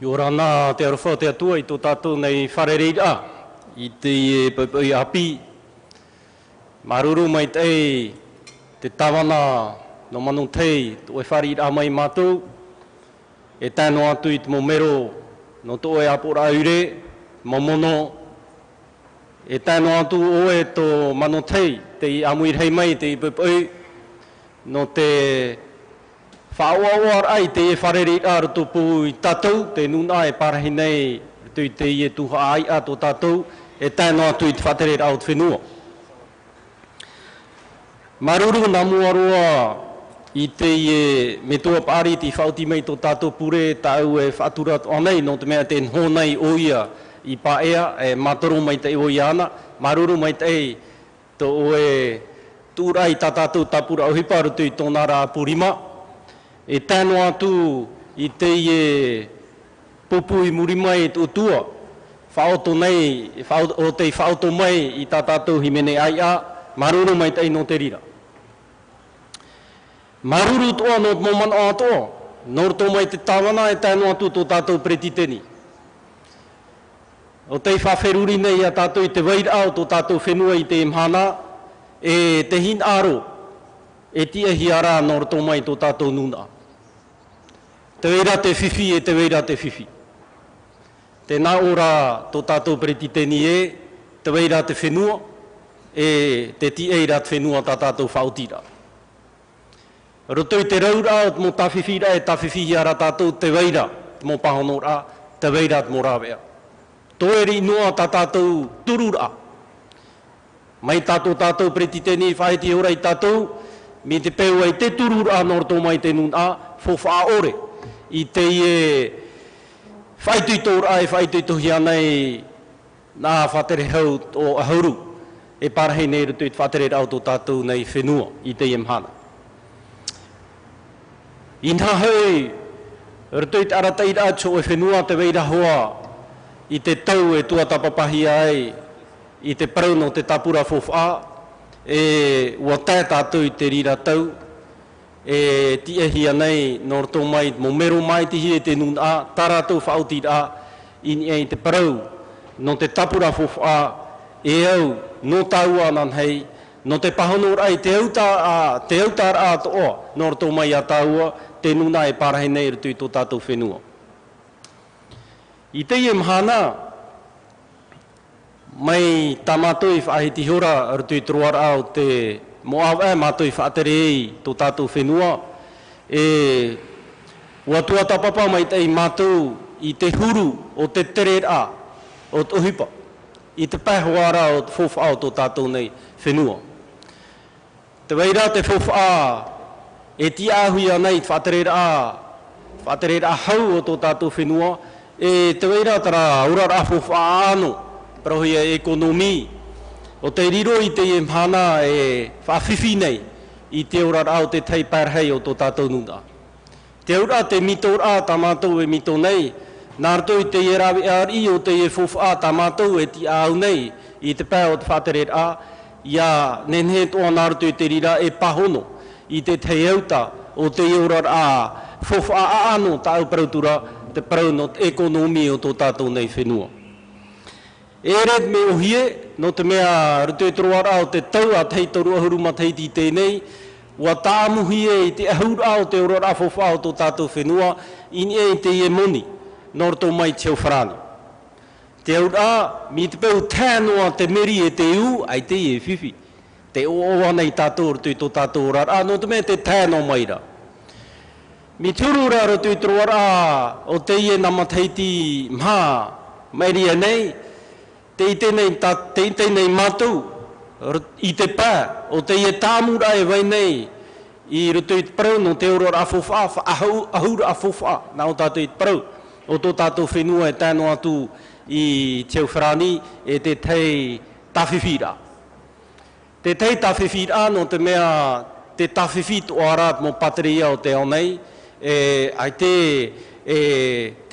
Yorana te arwha te atua I tō tātou nei wharereira I te pui api. Maruru mai te tawana no manu tei tō e wharereira mai mātou. E tēno atu I te momero no tō e apora aure, momono. E tēno atu oe tō manu tei, te I amuirhei mai te I pui no te whaoawar ai te e wharereira rutu pū I tātou, te nuna e parahi nei rutu I te I e tuha ai a tō tātou, e tēno atu I te wharereira au te whenua. Maruru nā muarua I te I e me toa pāri te whauti mei tō tātou pure tāu e whaturat anei, no te mea te nhonei oia I paea, e matoro mai te oia ana, maruru mai te tō oe tūrai tā tātou tāpura auhipa rutu I tōna rā purima. E tēno atu I te I e pupu I muri mai tō tua, whaoto nei, o te whaoto mai I tā tātou himene ai a, maruru mai te no te rira. Maruru toa no moman a toa, nor tō mai te tawana e tēno atu tō tātou pretiteni. O te whawheruri nei a tātou I te waira o tō tātou whenua I te imhana, e te hin aro, e tia hiara nor tō mai tō tātou nuna. Te weira te whiwhi e te weira te whiwhi. Te nā ora tō tātou pretiteni e, te weira te whenua, e te ti eira te whenua tā tātou whautira. Roto I te raura o mō tawhiwhira e tawhiwhi ara tātou te weira, mō pahono rā, te weira te mō rāwea. Tō eri noa tā tātou turura. Mai tātou pretiteni whaiti ora I tātou, mi te peu ai te turura nor tō mai te nuna, fōwha ore. I te I e whaitui tōra e whaitui tohi anei nā whatere hau o ahauru. E parahi nei rutu I te whatere rau tō tātou nei whenua I te imhana. I nā hei, rutu I te aratai rācho e whenua te weira hoa I te tau e tua tapapahi ai I te parau no te tapura whowha e ua tae tātou I te rira tau e ti e hia nei nor tō mai mo mero mai tihi e te nuna tā rātou whauti rā I te parau no te tapura whowha e au no tau anan hei no te pahono rai te autar a toa nor tō mai a taua te nuna e parahi nei rutu I tō tātou whenua. I te I mhana, mai tā mātou I whaahiti hora rutu I troara au te moawa mātou I whaatere I tō tātou whenua, e watua tapapa mai te I mātou I te huru o te tere a, o te uhipa, I te pēhoara o te whowha o tō tātou nei whenua. Te weira te whowha e ti āhui anei whaatere a hau o tō tātou whenua, e te weira tara urara whowha āno, parohi e ekonomi, o te riro I te imhana e whawhiwhi nei I te urara o te tei pērhei o tō tātou nuna. Te ura te mito rā tā mātou e mito nei, nā rato I te rawi ari o te whowha tā mātou e ti āu nei I te pēr o te whatere a, ia nenhe toa nā rato I te rira e pahono I te tei auta o te urara whowha āno tā au parautura te parau no te ekonomi o tō tātou nei whenua. E red me ohie, no te mea rutu e troara o te tau a tei toru ahuru ma teiti tēnei, ua tāmuhi e I te ahura o te urara whowha o tō tātou whenua, ini e te I e moni, nor tō mai teo wharani. Te ahura, mi te peu tēnoa te meri e te u, ai te I e whiwhi. Te oa nei tātou rutu I tō tātou urara, no te mea te tēno maira. Mi turura rutu I troara o te I e namateiti mha, mairia nei, te tēnei mātou, I te pā, o te I e tāmura e vai nei, I rutu I te parau no te urora a whowha, ahura a whowha, nā o tātou I te parau, o tō tātou whenua e tēno atu I teo wharani, e te tei tawhiwhira. Te tei tawhiwhira no te mea, te tawhiwhi toara mo pateria o te ao nei, ai te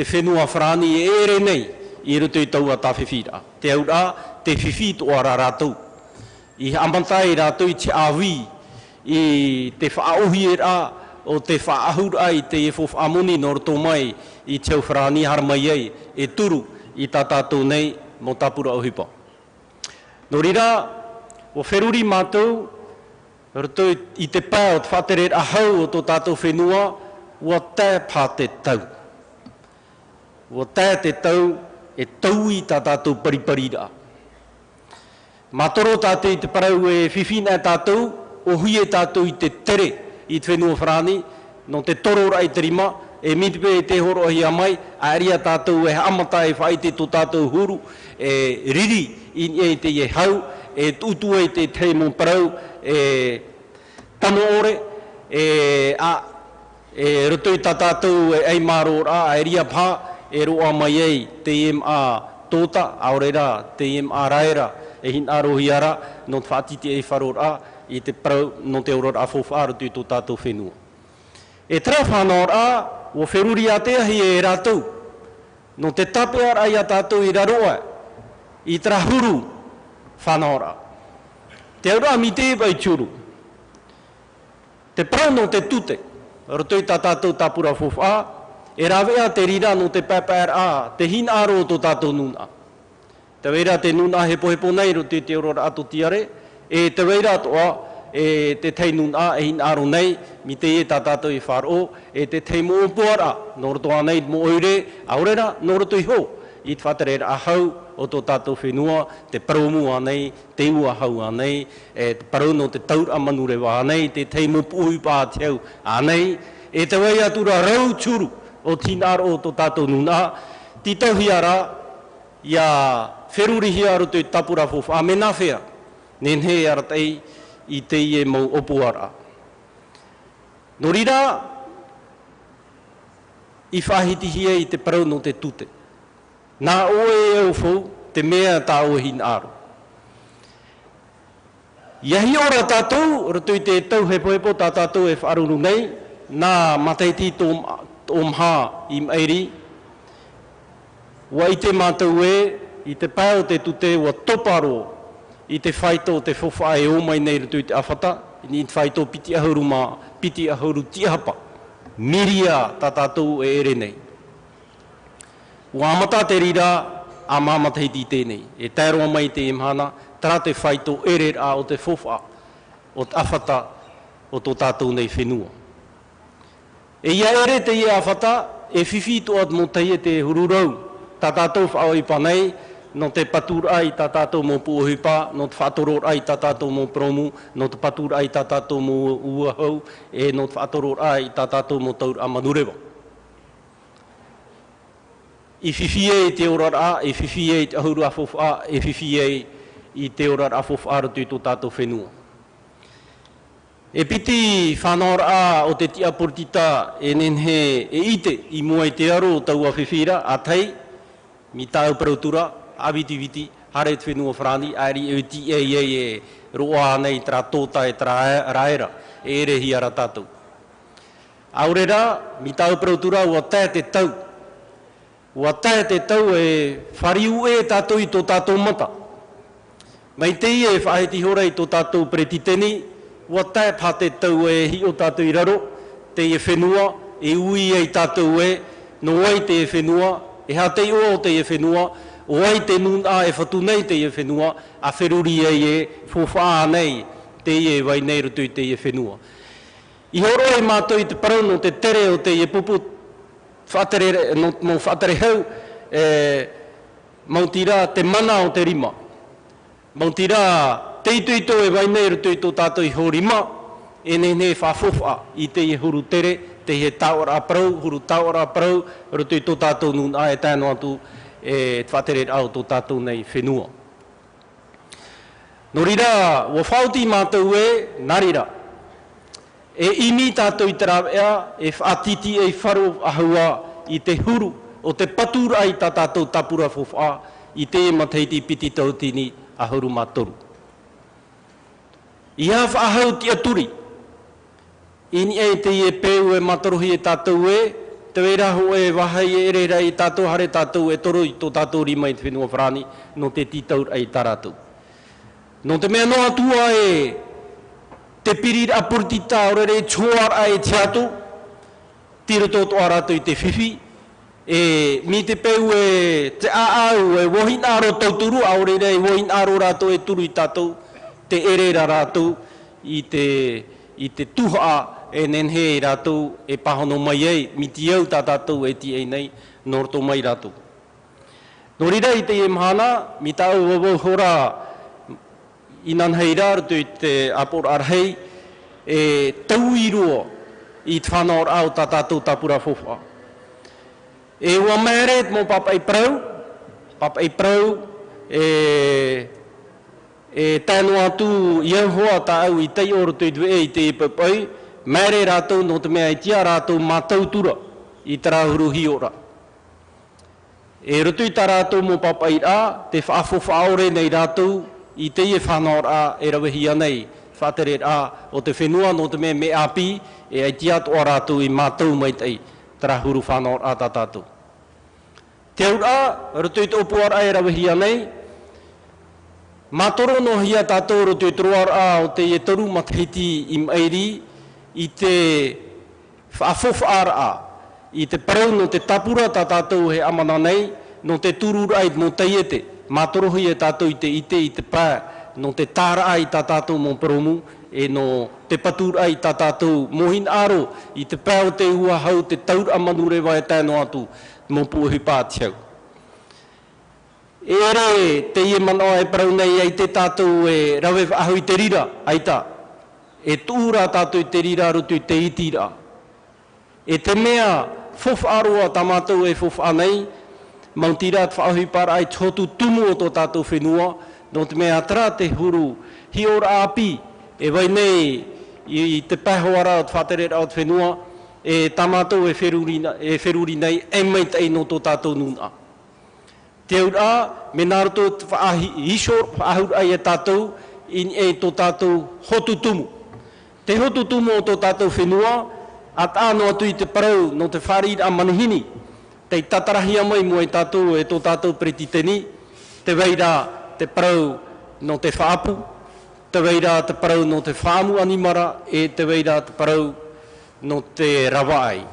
whenua wharani e ere nei, I rutu I taua tawhiwhira. Te aura, te whiwhi toara rātou. I amantai rātou I te awi, I te whaohi e rā, o te whaahur ai te e fof amuni nor tō mai I te whrani har mai ai e turu I tā tātou nei mo tapura o hipa. Nō rira, o wheruri mātou, rato I te pā o te whatere ahau o tō tātou whenua, ua tā pā te tau. Ua tā te tau e tau I tā tātou paripari rā. Mātoro tātou I te parau e whiwhina tātou, o hui e tātou I te tere I te whenua whrani, no te toro rai te rima, e mitipe e te horo hi a mai, a aria tātou e amata e whaite tō tātou huru, e riri I te e hau, e tutu e te te mō parau, e tamo ore, e roto I tā tātou e ei maro rā, a aria pā, e roa mai ei te MA tōta, aorera te MA raera, e hin aro hi ara, no te whaatiti e wharo rā, I te parau no te ora a fofa roto I tō tātou whenua. E tera whanau rā, o wheruri a te ahi e rātou, no te tape ara I a tātou I raroa, I tera huru whanau rā. Te aura mi te ewai tūru. Te parau no te tute, roto I tā tātou tāpura fofa, e rawea te rira no te pēpēr a, te hin aro o tō tātou nuna. Te weira te nuna hepo hepo nei roto I te orora ato tiare, e te weira toa, e te tei nuna e hin aro nei, mi te e tā tātou I wharo, e te tei mo puara, no roto anei mo oire, aurera, no roto I ho, I te whatere ahau o tō tātou whenua, te paromu anei, te ua hau anei, e te parau no te taura manurewa anei, te tei mo puhi pā teau anei, e te wei atura rau tūru o tīnaro o tō tātou nuna, ti tauhi ara, ia wheruri hi aro te tapura fofa, a mena whea, nen he ara tei, I te ie mau opuara. Nō rira, I whahitihi I te parau no te tute. Nā oe au fau, te mea tā o hin aro. Iahi ora tātou, rato I te tau hepo hepo tā tātou e whaaruru nei, nā mataiti tō mha I mairi, wa I te mātou e, I te pāo te tute, wa toparo, I te whaito te fofa e o mai nei rato I te awhata, I te whaito piti ahuru mā, piti ahuru tiahapa, miria tā tātou e ere nei. Ua amata te rira, a māmata hiti tēnei, e tēroa mai te imhana, tara te whaito ere a o te fofa, o te awhata, o tō tātou nei whenua. E ia ere te ia awhata, e whiwhi toat mo te te hururau, tā tātou whao I panei, no te patura ai tā tātou mō puohipa, no te whatoror ai tā tātou mō promu, no te patura ai tā tātou mō uahau, e no te whatoror ai tā tātou mō taura amanurewa. I whiwhie I te orara, I whiwhie I te ahuru a fofa, I whiwhie I te orara a fofa arotu I tō tātou whenua. E piti whanora o te tia portita e nenhe e ite I mua I te aro o taua whiwhira, a tei, mi tāu parautura, awiti-witi, hare te whenua whrani, aeri e ti e roa nei tra tōta e tra raera, e ere hi ara tātou. Aurera, mi tāu parautura, ua tā te tau. Ua tā te tau e whariu e tātou I tō tātou mata. Mai te I e whaheti hora I tō tātou pretiteni, ua tā pā te tau e hi o tātou I raro, te e whenua, e ui e tātou e, no ai te e whenua, e ha te o te e whenua, o ai te nuna e whatu nei te e whenua, a wheruri e whowha nei te e wai nei rutu I te e whenua. I horo e mātou I te parau no te tere o te e pupu whatere, no whatere hau, mautira te mana o te rima. Mautira te ito e wai nei rutu I tō tātou I ho rima, e nei whawhowha I te e huru tere, te he tāora parau, huru tāora parau, rutu I tō tātou nuna e tāno atu, e whatere au tō tātou nei whenua. Nō rira, ua whauti mātou e, nārira. E imi tātou I tarawea, e whaatiti e wharo ahua I te huru, o te patura I tā tātou tapura whowha, I te e mateiti piti tautini ahuru mātoru. I ha whaahau tia turi, ini e te e peu e matarohi e tātou e, te weraho e wahai e ere rei tātou hare tātou e toro I tō tātou rima I te whenua whrani no te titaur ai tā rātou. No te mea noa tua e te pirir apurtita orere chuar ai tiatu tiro to ora to te fifi e mi te peu e te aau e wohinaro tauturu aurere wohin aro rato e turu i tatou te ere rato i te tuha e nenhe rato e pahono mai ei mi ti au tatou e ti ei nei norto mai rato norira i te e mahana mi tau wowo hora inan heirar tu te apor arhei e tauiro i te whanor au tatou tapura fofa. E ua meret mo papai prau e tēnu atu Yehoa ta au i tei oro tu i te ipapai mere ratou no te mea i tia ratou matau tura i tarahuru hiora. E rutu i ta ratou mo papai a te whaafofa aore nei ratou i te e whanor a e rawihia nei whatere a o te whenua no te mea me api e ai tia toa ratou i matau mai tei tarahuru whanor a tātou. Te ura, rutu i te opuar a e rawihia nei matoro no hia tātou rutu i truar a o te e toru mathiti i mairi i te whaafofa ara a i te parau no te tapura tātou he amana nei no te tururai no te iete matoro hia tātou i te pā no te tāra ai tātou mo promu e no te paturai tātou mohin aro i te pā o te ua hau te taur amanure vai tēno atu mo puhi pātiau. E re te ie manoa e parau nei ai te tātou e rawe ahu i te rira aita e tūra tātou i te rira rutu i te itira. E te mea fofa aroa tamatou e fofa anei mautira te whaahui para ai tōtu tumu o tō tātou whenua no te mea tra te huru hi ora api e vai nei i te pahoara o te whatere o te whenua e tamatou e wheruri nei e mei tei no tō tātou nuna. Te ura me naruto te whaahishor whaahur ai e tātou in e tō tātou hotu tumu. Te hotu tumu o tō tātou whenua at āno atu i te parau no te wharir a manihini te tatarahia mai mo e tātou e tō tātou pretiteni te weira te parau no te whaapu te weira te parau no te whaamu animara e te weira te parau no te rawai.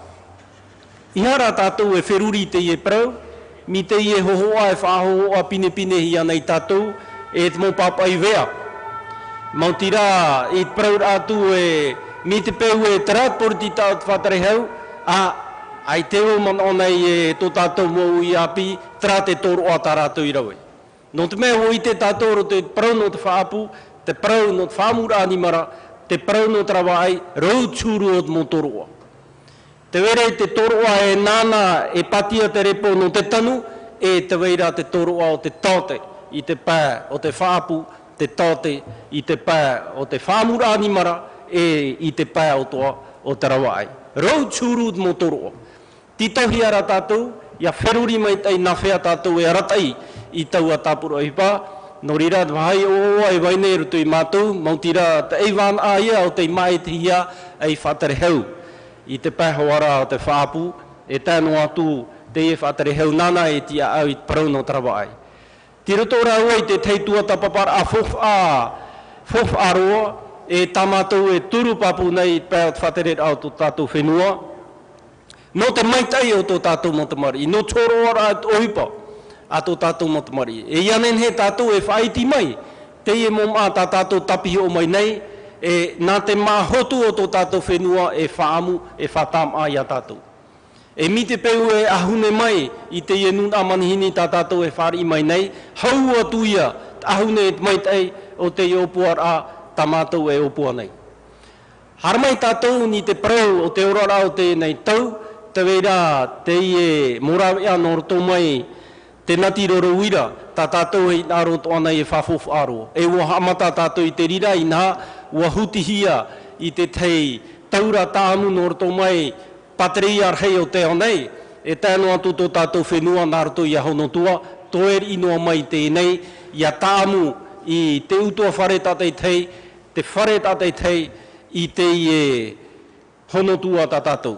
Ihara tātou e wheruri te ie parau mi te ie hohoa e whaahoa pine pine hi anei tātou e te mō papai wea. Mautira i te parau atu e mi te peu e tarat porti tāu te whatare hau, ai te o man onei e tō tātou mō i api, tra te toro a tā rātou i rawe. No te mea o i te tātou te parau no te whaapu, te parau no te whaamura animara, te parau no te rawa ai, rau tūru o te mō toroa. Te wera te toroa e nāna e patia te repo no te tanu, e te weira te toroa o te tāte i te pā o te whaapu, te tāte i te pā o te whaamura animara, e i te pā o toa o te rawai. Rau tūru mō toroa. Titohi ara tātou, ia wheruri mai tei na whea tātou e aratai i tau a tāpura hipa. No rira te wahai o e waine rutu i mātou, mautira te eiwan a ia o te mai te hia ei whatare hau. I te pā hoara o te whaapu, e tēno atu te e whatare hau nana e tia au i parau no te rawai. Tiroto rau i te teitua tapapara a fof aroa, e tamatou e turu papu nei pēo te whatere au tō tātou whenua. No te maitai o tō tātou motamari, no tōro ora ohipa a tō tātou motamari. E ianen he tātou e whaiti mai, te e mō mā tā tātou tapihi o mai nei, e nā te mā hotu o tō tātou whenua e whaamu, e whatam a ia tātou. E mi te peu e ahune mai, i te e nun amanihini tā tātou e whari mai nei, hau atu ia, ahune maitai o te e opuar a tamatou e opua nei. Haramai tātou ni te parau o te orara o te nei tau, te weira te ie morawea noroto mai te nati roro wira, tā tātou e naro toana e whafofu aro. E ua hamata tātou i te rira i nā, ua hutihia i te tei taura tāmu noroto mai pateri arhei o te anei, e tēno atu tō tātou whenua nāroto i ahonotua, toeri inoa mai te nei, ia tāmu i te utua whare tātei tei, te whare tātei tei i te ie honotua tā tātou.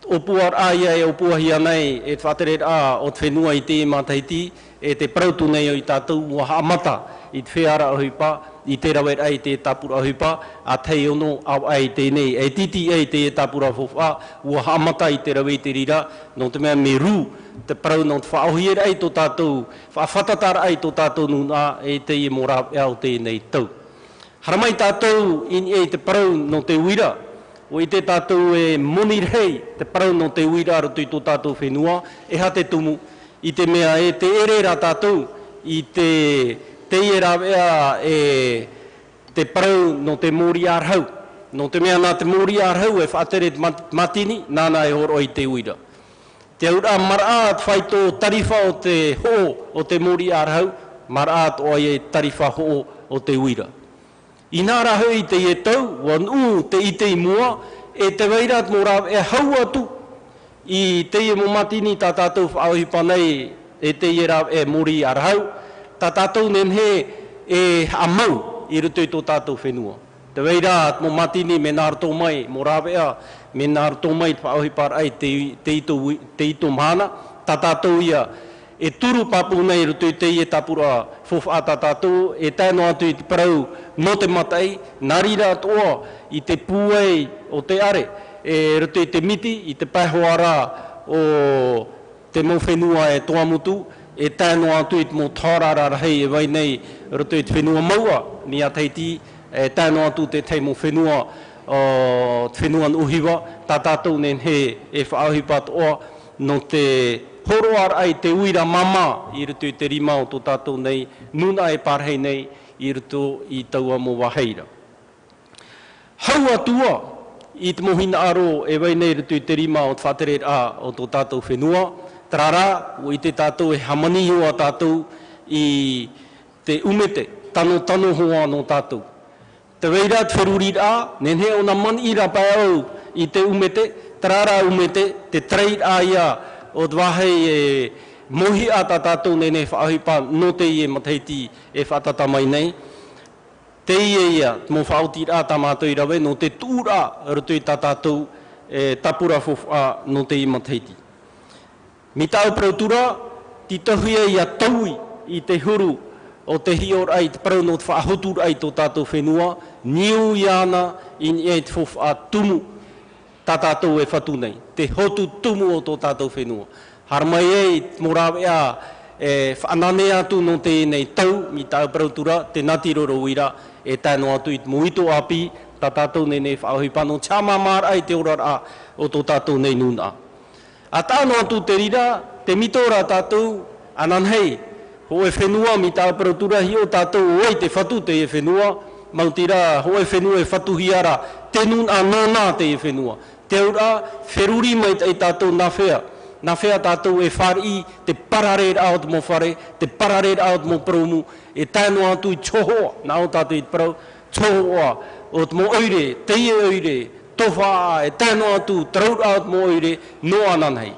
o puar aia e o puahia nei e whatere a o te whenua I te mataiti e te prautu nei o I tātou ua haamata I te wheara o hipa I te rawet ai te tapura o hipa a tei ono au ai tēnei e titi ai te tapura fofa ua haamata I te rawe te rira no te mea me ru te prau no te whaohier ai tō tātou whawhatatara ai tō tātou nuna e te I mora au tēnei tau haramai tātou in e te prau no te uira o I te tātou e moni rei te prau no te uira arotu I tō tātou whenua e ha te tumu I te mea e te erera tātou I te era vea e te prau no te mori arhau no te mea nā te mori arhau e whaatere matini nāna e horo I te uira te ura maraat whaito tarifa o te ho o te mori arhau maraat o e tarifa ho o te uira I nā rahu I te e tau, wan te I te mua, e te weirat mora e hau atu I te e mo matini tā tātou whaohipa nei e te e rā e mori arhau, tā tātou nen he e amau I rutu I tō tātou whenua. Te weirat mo matini me nār tō mai, mo rāwea, me nār tō mai whaohipa ai te ito mana, tā tātou ia e turu papu nei rutu I te I e tapura fofa tā tātou, e tēno atu I te parau no te matai, narira toa I te puei o te are, e rutu I te miti, I te paihoara o te mo whenua e toa mutu, e tēno atu I te mo tārara rahei e vai nei rutu I te whenua maua, ni a teiti, e tēno atu te tei mo whenua o te whenua uhiwa, tā tātou nen he e whaohipa toa no te horo ar ai te uira mama I rutu I te rima o tō tātou nei, nuna e parhei nei I rutu I taua mo waheira. Hau atua I te mohina aro e wai nei rutu I te rima o te whatere a o tō tātou whenua, trara o I te tātou e hamani hoa tātou I te umete, tano hoa no tātou. Te weira te wheruri a, nen he o na mani ira pai au I te umete, trara umete, te trade a ia, o te wahei e mohi a tā tātou nei nei whaohipa no te I e mataiti e whaatata mai nei. Te I e ia, mo whaoti rā tā mātou I rawe, no te tūra rutu I tā tātou e tapura fofa no te I mataiti. Mi tāu prautura, ti tahuia ia taui I te huru o te hior ai, te prau no te whaahotur ai tō tātou whenua, niu iana I e te fofa tumu tā tātou e whatu nei, te hotu tumu o tō tātou whenua. Haramai e morawea e whanane atu no te nei tau, mi tāu prautura, te Ngāti Roro Wira, e tēno atu I te muito api, tā tātou nei nei whaohipa no chama māra ai te orara o tō tātou nei nuna. A tāno atu te rira, te mitora tātou, anan hei, ho e whenua mi tāu prautura hi o tātou oi te whatu te e whenua, mautira ho e whenua e whatu hiara, te nuna nona te e whenua. Te ura, wheruri mai te tātou na whea tātou e whari, te pararer out mo whare, te pararer out mo promu, e tēno atu I chohoa, nā o tātou I parau, chohoa, o te mo oire, te ie oire, towha, e tēno atu, traur out mo oire, no ananhei.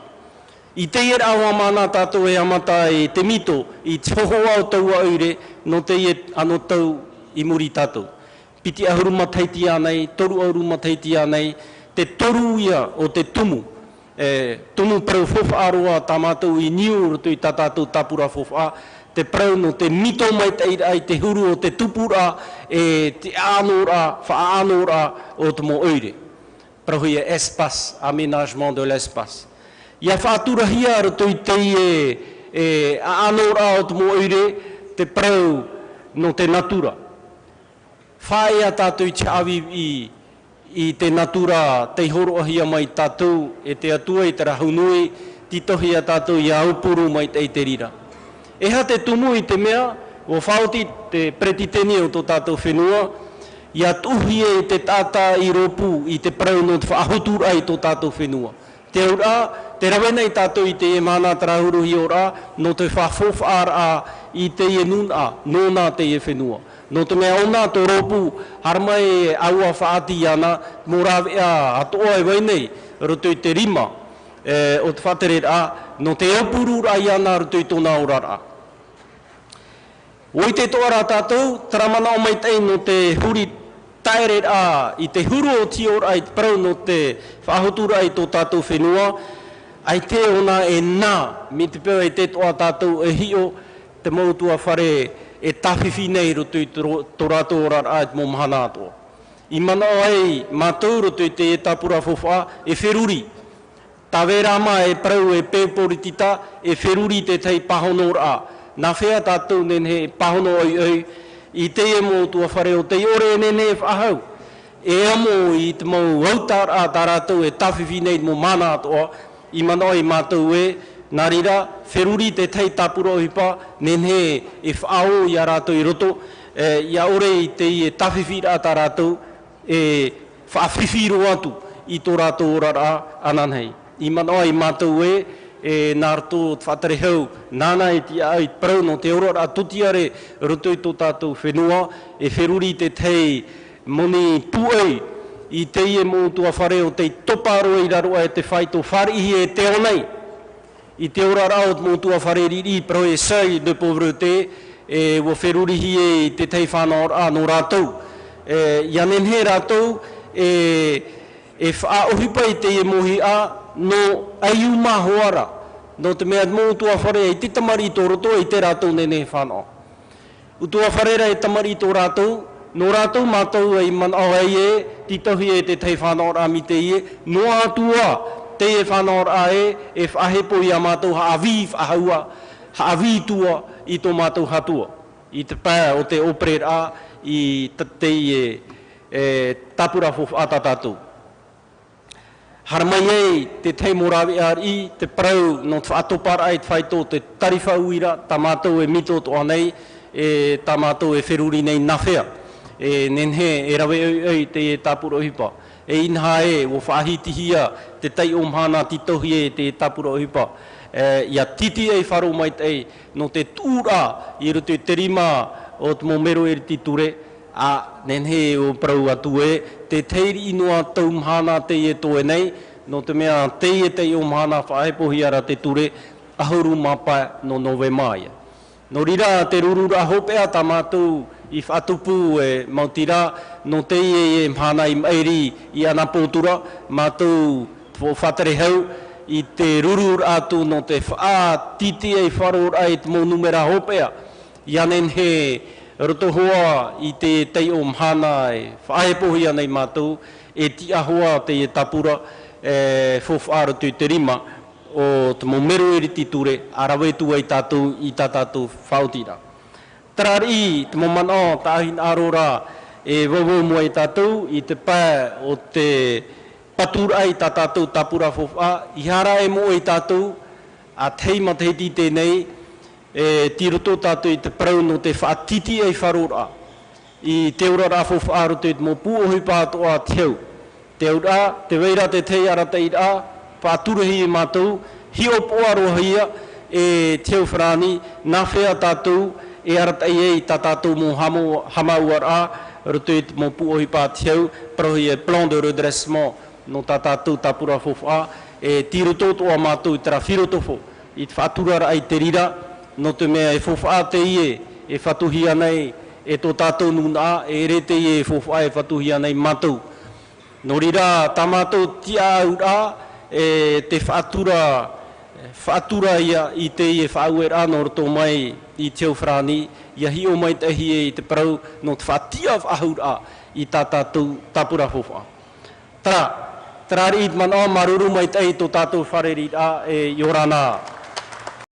I te ie awa mana tātou e amata e te mito, I chohoa o taua oire, no te ie ano tau I muri tātou. Piti ahuru mataiti anei, toru ahuru mataiti anei, te toru ia o te tumu. Tumu prau fofa aroa tā mātou I niu rutu I tā tātou tapura fofa. Te prau no te mito mai ai te huru o te tupura e te anora, whaanora o te mo oire. Prau ia espace, aménagement de l'espace. Ia whaatura hia rutu I te anora o te mo oire, te prau no te natura. Whaia tātou I te awi I te natura, te horo ahia mai tātou, e te atua I te rahunui, titohi a tātou I aupuru mai te rira. E ha te tumu I te mea, o whaoti te pretiteni o tō tātou whenua, I atuhi e te tātā I ropu, I te prau no te whaahutur ai tō tātou whenua. Te ura, te rawena I tātou I te e mana trahuruhi ora, no te whafofara I te e nuna, nona te e whenua. No te mea ona tō ropu, haramai e aua whaati ana, morawea atoa e wainei, rutu I te rima o te whatere a, no te aupuru rai ana rutu I tōna orara. O I te toara tātou, taramana o mai tei no te huri taere a I te huru o ti ora I te parau no te whahotura I tō tātou whenua, ai te ona e nā, mi te pēo e te toa tātou e hio, te mautua whare e tawhiwhi nei roto I tō rātou ora a te mō mahana atoa. I mana o ai mātou roto I te e tapura whowha e wheruri. Tawe rama e parau e pēpori tita e wheruri te tei pahono ora a. Nā whea tātou nen he pahono oi oi, I te e mō tua whare o te ore nen he whahau. E amo I te mau hautar a tā rātou e tawhiwhi nei mō mana atoa, I mana oi mātou e, nā rira, wheruri te tei tapura ohipa, nen he e whaao I a rātou I roto, ia ore I te I e tawhiwhi a tā rātou, e whaawhiwhiro atu I tō rātou ora a ananhei. I mana oi mātou e, nā rato whatere hau, nāna e ti ai parau no te ora a tutiare roto I tō tātou whenua, e wheruri te tei moni puei, I te ie mō tua whare o te toparo I raroa e te whaito wharihi e te onei. I te ora rao mō tua whare riri, pero e sai de pauvreté, e wo wherurihi e te tei whanau a no rātou. Ia nen he rātou, e whaohipa I te ie mohi a, no aiu mahoara, no te mea mō tua whare e te tamari tō roto I te rātou nene whanau. Utua wharera e tamari tō rātou, no rātou mātou e man au ai e, titahi e te tei whanau a mi te ie, no atua te e whanau a e whahepo I a mātou haawi whahaua, haawi tua I tō mātou hatua. I te pā o te operet a, I te ie tapura fofu a tātou. Haramai ei te tei morawi ari, te parau no te whaatopara ai te whaito te tariwha uira, tā mātou e mito toa nei, tā mātou e wheruri nei nawhea. Nen he e rawe ei te e tapura ohipa. E inha e o whaahitihia te tei o mhana titohi e te tapura ohipa. Ia titi ei wharo mai tei no te tūra I roto te rima o te momero e ti ture, a nen he o parau atu e te teiri inua tau mhana te e toe nei, no te mea te e te o mhana whaepohi ara te ture, ahuru mapa no nove maia. No rira te rurura hopea tā mātou I whatupu e mautira, no te e mhana I mairi I ana pōtura, mātou whatere hau, I te rurur atu no te wha titi e wharor ai te mō numera hopea. Ia nen he roto hoa I te tei o mhana e whaepohi anei mātou, e ti ahoa te e tapura whowharo te rima o te momero e riti ture, arawetu ai tātou I tā tātou whautira. Tarari, te momana tāhin arora e wawo mua I tātou I te pā o te patura I tā tātou tapura whowha, I hara e mua I tātou, a teima te heti tēnei, ti roto tātou I te parau no te whaatiti e wharora. I te ura rā whowha aro te mō pūohi pātoa te hau. Te ura, te weira te tei ara te ira, pāturahi I mātou, hi o poarohia e te hau whrani, nā whea tātou, e aratai e tā tātou mō hamauar a, roto I mō puohi pā te hau, parohi e plan de redressement no tā tātou tapura whowha, e tiro tōtoa mātou I tera whirotofo, I te whaturara ai te rira, no te mea e whowha te ie, e whatuhi anei, e tō tātou nuna, e rete ie e whowha e whatuhi anei mātou. No rira, tā mātou tia aura, e te whaatura ia I te ie whaauer anō roto mai I te whrani, ia hi o mai tehi e I te parau no te whaatia whaahura I tā tātou tapura whowha. Tara ri I te mana maruru mai tehi tō tātou whareri a e Yorana.